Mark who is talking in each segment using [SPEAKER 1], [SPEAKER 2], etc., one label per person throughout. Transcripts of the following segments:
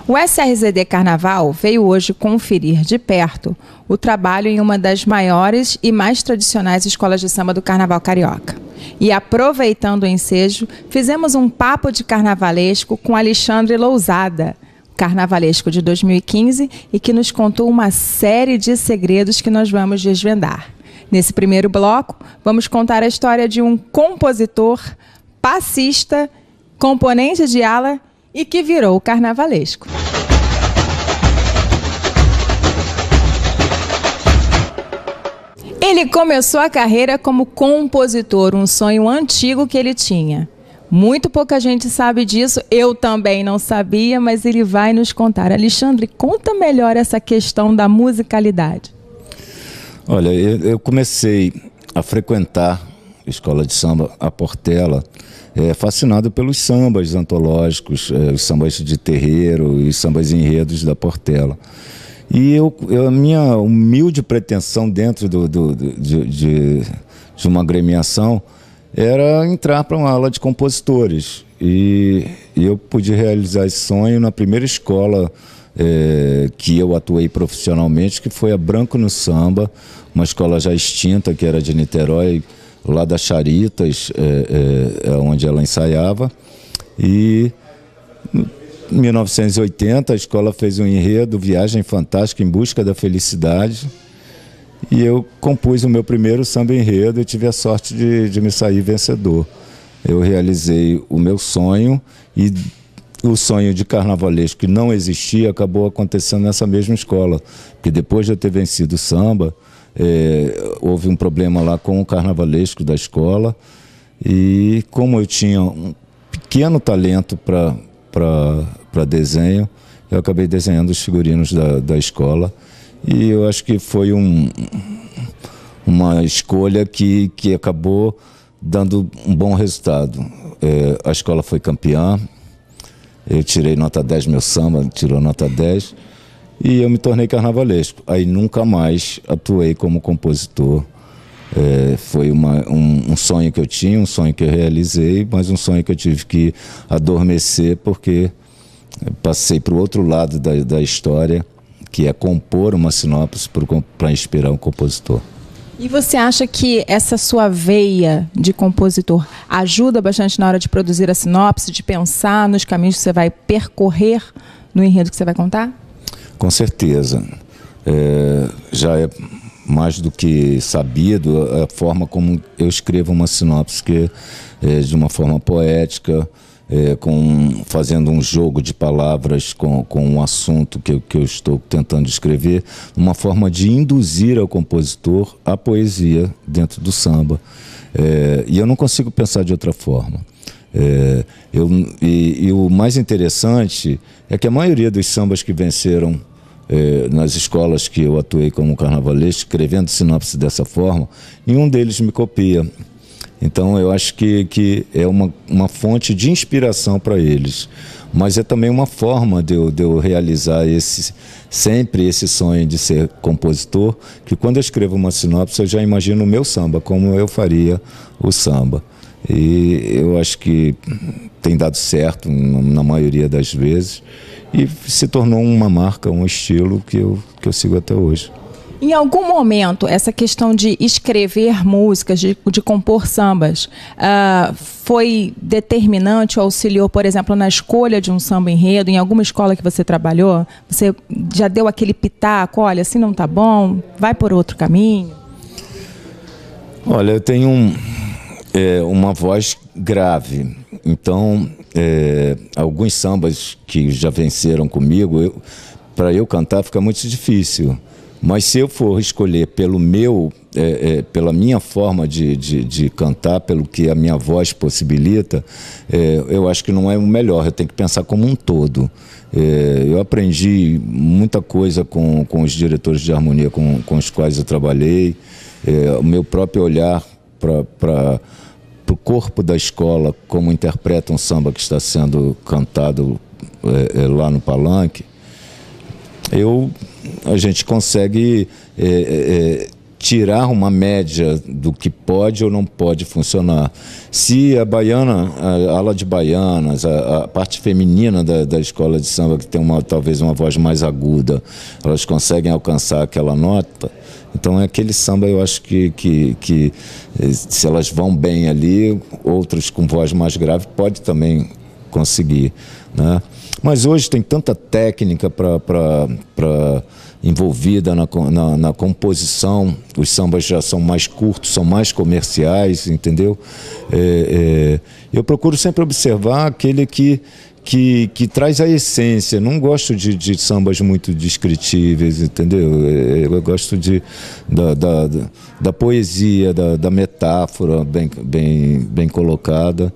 [SPEAKER 1] O SRZD Carnaval veio hoje conferir de perto o trabalho em uma das maiores e mais tradicionais escolas de samba do Carnaval Carioca. E aproveitando o ensejo, fizemos um papo de carnavalesco com Alexandre Lousada, carnavalesco de 2015, e que nos contou uma série de segredos que nós vamos desvendar. Nesse primeiro bloco, vamos contar a história de um compositor, passista, componente de ala e que virou carnavalesco. Ele começou a carreira como compositor, um sonho antigo que ele tinha. Muito pouca gente sabe disso, eu também não sabia, mas ele vai nos contar. Alexandre, conta melhor essa questão da musicalidade.
[SPEAKER 2] Olha, eu comecei a frequentar a escola de samba, a Portela, fascinado pelos sambas antológicos, os sambas de terreiro e sambas enredos da Portela. E a minha humilde pretensão dentro de uma agremiação era entrar para uma aula de compositores. E eu pude realizar esse sonho na primeira escola que eu atuei profissionalmente, que foi a Branco no Samba, uma escola já extinta, que era de Niterói, lá das Charitas, onde ela ensaiava. E em 1980 a escola fez um enredo, Viagem Fantástica em Busca da Felicidade, e eu compus o meu primeiro samba enredo e tive a sorte de me sair vencedor. Eu realizei o meu sonho, e o sonho de carnavalesco que não existia acabou acontecendo nessa mesma escola, porque depois de eu ter vencido o samba, houve um problema lá com o carnavalesco da escola, e como eu tinha um pequeno talento para desenho, eu acabei desenhando os figurinos da escola, e eu acho que foi uma escolha que acabou dando um bom resultado. A escola foi campeã, eu tirei nota 10, meu samba tirou nota 10, e eu me tornei carnavalesco. Aí nunca mais atuei como compositor. Foi um sonho que eu tinha, um sonho que eu realizei, mas um sonho que eu tive que adormecer, porque passei para o outro lado da história, que é compor uma sinopse para inspirar um compositor.
[SPEAKER 1] E você acha que essa sua veia de compositor ajuda bastante na hora de produzir a sinopse, de pensar nos caminhos que você vai percorrer no enredo que você vai contar?
[SPEAKER 2] Com certeza. Já é mais do que sabido a forma como eu escrevo uma sinopse, que de uma forma poética, fazendo um jogo de palavras com um assunto que eu estou tentando escrever, uma forma de induzir ao compositor a poesia dentro do samba. E eu não consigo pensar de outra forma. E o mais interessante é que a maioria dos sambas que venceram nas escolas que eu atuei como carnavalesco, escrevendo sinopse dessa forma, nenhum deles me copia. Então eu acho que é uma fonte de inspiração para eles, mas é também uma forma de eu realizar sempre esse sonho de ser compositor, que quando eu escrevo uma sinopse eu já imagino o meu samba, como eu faria o samba. E eu acho que tem dado certo na maioria das vezes, e se tornou uma marca, um estilo que eu sigo até hoje.
[SPEAKER 1] Em algum momento, essa questão de escrever músicas, de compor sambas, foi determinante ou auxiliou, por exemplo, na escolha de um samba enredo? Em alguma escola que você trabalhou, você já deu aquele pitaco, olha, assim não tá bom, vai por outro caminho?
[SPEAKER 2] Olha, eu tenho uma voz grave, então alguns sambas que já venceram comigo, para eu cantar fica muito difícil. Mas se eu for escolher pela minha forma de cantar, pelo que a minha voz possibilita, eu acho que não é o melhor, eu tenho que pensar como um todo. Eu aprendi muita coisa com os diretores de harmonia com os quais eu trabalhei, o meu próprio olhar para o corpo da escola, como interpreta um samba que está sendo cantado lá no palanque. A gente consegue tirar uma média do que pode ou não pode funcionar. Se a baiana, a ala de baianas, a parte feminina da escola de samba, que tem talvez uma voz mais aguda, elas conseguem alcançar aquela nota, então é aquele samba, eu acho que se elas vão bem ali, outros com voz mais grave pode também conseguir, né? Mas hoje tem tanta técnica envolvida na composição, os sambas já são mais curtos, são mais comerciais, entendeu? Eu procuro sempre observar aquele que traz a essência. Não gosto de sambas muito descritíveis, entendeu? Eu gosto da poesia, da metáfora bem colocada.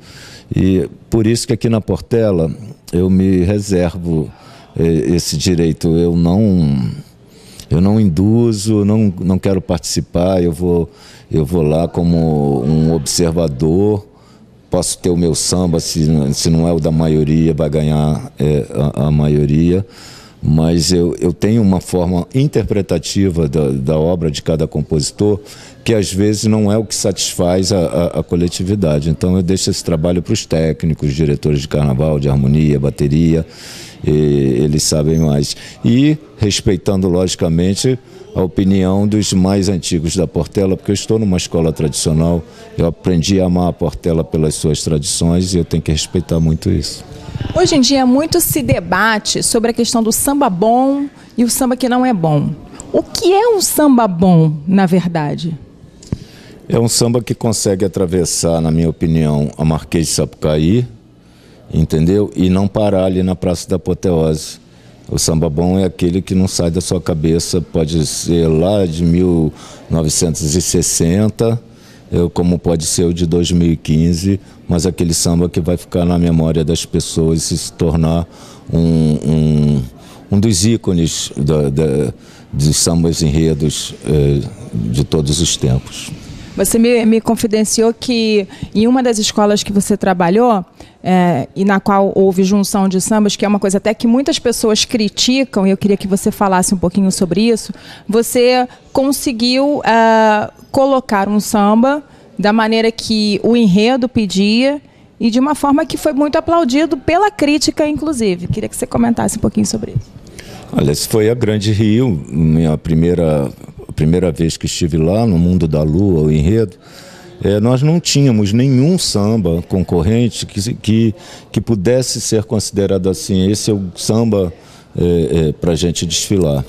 [SPEAKER 2] E por isso que aqui na Portela eu me reservo esse direito. Eu não induzo, não quero participar, eu vou lá como um observador. Posso ter o meu samba, se não é o da maioria, vai ganhar a maioria, mas eu tenho uma forma interpretativa da obra de cada compositor, que às vezes não é o que satisfaz a coletividade. Então eu deixo esse trabalho para os técnicos, diretores de carnaval, de harmonia, bateria, eles sabem mais. E respeitando, logicamente, a opinião dos mais antigos da Portela, porque eu estou numa escola tradicional, eu aprendi a amar a Portela pelas suas tradições e eu tenho que respeitar muito isso.
[SPEAKER 1] Hoje em dia muito se debate sobre a questão do samba bom e o samba que não é bom. O que é um samba bom, na verdade?
[SPEAKER 2] É um samba que consegue atravessar, na minha opinião, a Marquês de Sapucaí, entendeu? E não parar ali na Praça da Apoteose. O samba bom é aquele que não sai da sua cabeça, pode ser lá de 1960, como pode ser o de 2015, mas aquele samba que vai ficar na memória das pessoas e se tornar um dos ícones de sambas enredos de todos os tempos.
[SPEAKER 1] Você me confidenciou que em uma das escolas que você trabalhou, e na qual houve junção de sambas, que é uma coisa até que muitas pessoas criticam, e eu queria que você falasse um pouquinho sobre isso, você conseguiu colocar um samba da maneira que o enredo pedia e de uma forma que foi muito aplaudido pela crítica, inclusive. Queria que você comentasse um pouquinho sobre isso.
[SPEAKER 2] Olha, esse foi a Grande Rio, a primeira vez que estive lá, no Mundo da Lua, o enredo. Nós não tínhamos nenhum samba concorrente que pudesse ser considerado assim. Esse é o samba para a gente desfilar.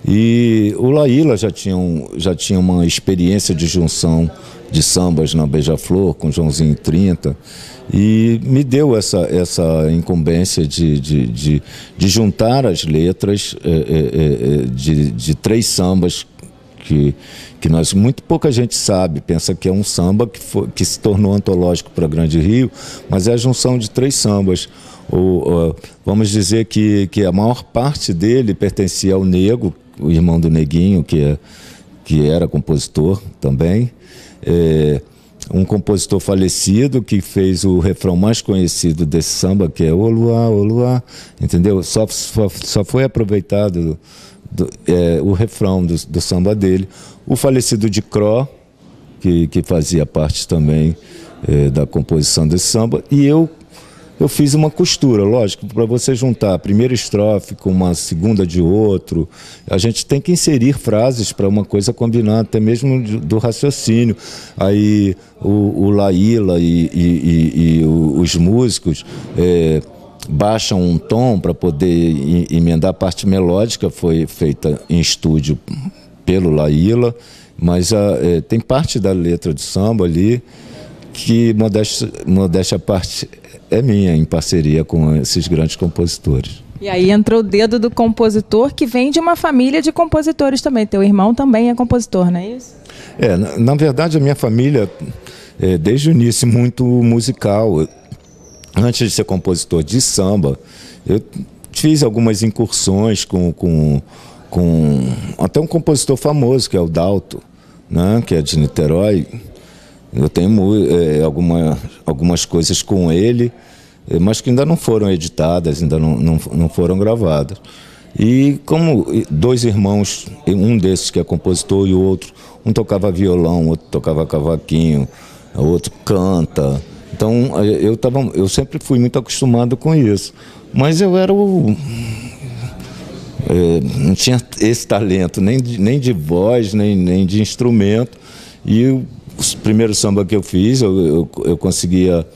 [SPEAKER 2] E o Laíla já tinha uma experiência de junção de sambas na Beija-Flor, com Joãozinho 30, e me deu essa incumbência de juntar as letras de 3 sambas que muito pouca gente sabe, pensa que é um samba que se tornou antológico para Grande Rio, mas é a junção de 3 sambas. Vamos dizer que a maior parte dele pertencia ao Nego, o irmão do Neguinho, que era compositor também. Um compositor falecido que fez o refrão mais conhecido desse samba, que é Ô Luá, Ô Luá, entendeu? Só foi aproveitado o refrão do samba dele. O falecido de Cro, que fazia parte também da composição desse samba, e eu fiz uma costura, lógico, para você juntar a primeira estrofe com uma segunda de outro, a gente tem que inserir frases para uma coisa combinar, até mesmo do raciocínio. Aí o Laíla e os músicos baixam um tom para poder emendar a parte melódica, foi feita em estúdio pelo Laíla, mas tem parte da letra do samba ali que, modéstia à parte, é minha, em parceria com esses grandes compositores.
[SPEAKER 1] E aí entrou o dedo do compositor, que vem de uma família de compositores também. Teu irmão também é compositor, não é isso?
[SPEAKER 2] Na verdade, a minha família, desde o início, muito musical. Antes de ser compositor de samba, eu fiz algumas incursões com até um compositor famoso, que é o Dalto, né, que é de Niterói. Eu tenho algumas coisas com ele, mas que ainda não foram editadas, ainda não foram gravadas. E como 2 irmãos, um desses que é compositor e o outro Um tocava violão, outro tocava cavaquinho, outro canta. Então, eu sempre fui muito acostumado com isso. Mas eu era não tinha esse talento, nem de voz, nem de instrumento. E o primeiro samba que eu fiz, eu conseguia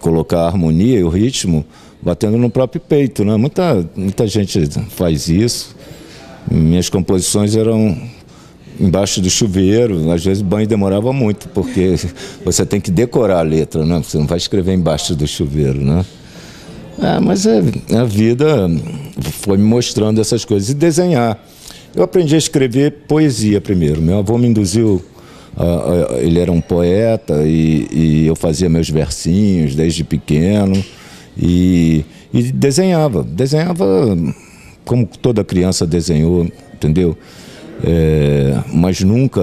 [SPEAKER 2] colocar a harmonia e o ritmo batendo no próprio peito, né? Muita gente faz isso. Minhas composições eram embaixo do chuveiro, às vezes o banho demorava muito, porque você tem que decorar a letra, né? Você não vai escrever embaixo do chuveiro, né? Mas a vida foi me mostrando essas coisas. E desenhar. Eu aprendi a escrever poesia primeiro. Meu avô me induziu, ele era um poeta e eu fazia meus versinhos desde pequeno e desenhava. Desenhava como toda criança desenhou, entendeu? Mas nunca,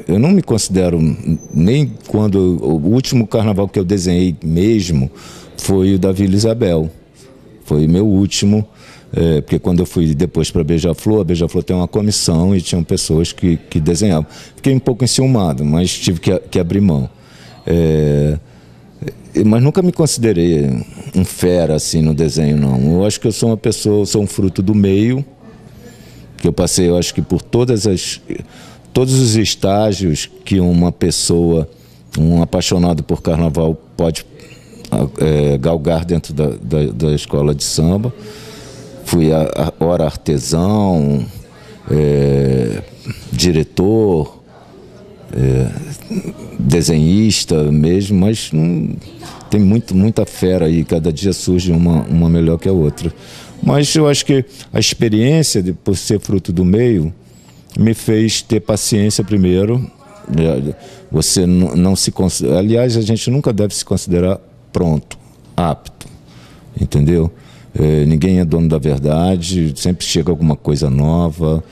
[SPEAKER 2] eu não me considero, nem quando, o último carnaval que eu desenhei mesmo foi o da Vila Isabel, foi meu último, porque quando eu fui depois para Beija-Flor, a Beija-Flor tem uma comissão e tinham pessoas que desenhavam. Fiquei um pouco enciumado, mas tive que abrir mão. Mas nunca me considerei um fera assim no desenho, não. Eu acho que eu sou uma pessoa, sou um fruto do meio, que eu passei, eu acho que por todos os estágios que uma pessoa, um apaixonado por carnaval pode galgar dentro da escola de samba. Fui ora artesão, diretor, desenhista mesmo, mas tem muita fera aí, cada dia surge uma melhor que a outra. Mas eu acho que a experiência, por ser fruto do meio, me fez ter paciência primeiro. Você não se considera, aliás, a gente nunca deve se considerar pronto, apto, entendeu? Ninguém é dono da verdade, sempre chega alguma coisa nova,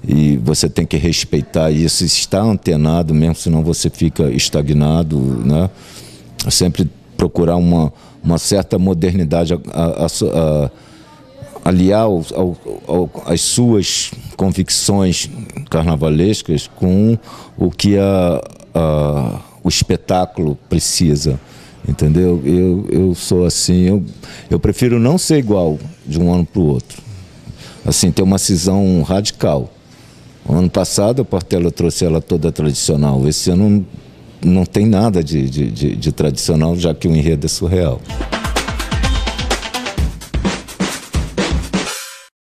[SPEAKER 2] e você tem que respeitar isso, estar antenado mesmo, senão você fica estagnado, né? Sempre procurar uma certa modernidade, aliar as suas convicções carnavalescas com o que o espetáculo precisa, entendeu? Eu sou assim, eu prefiro não ser igual de um ano para o outro, assim, ter uma cisão radical. O ano passado a Portela trouxe ela toda tradicional, esse ano não tem nada de tradicional, já que o enredo é surreal.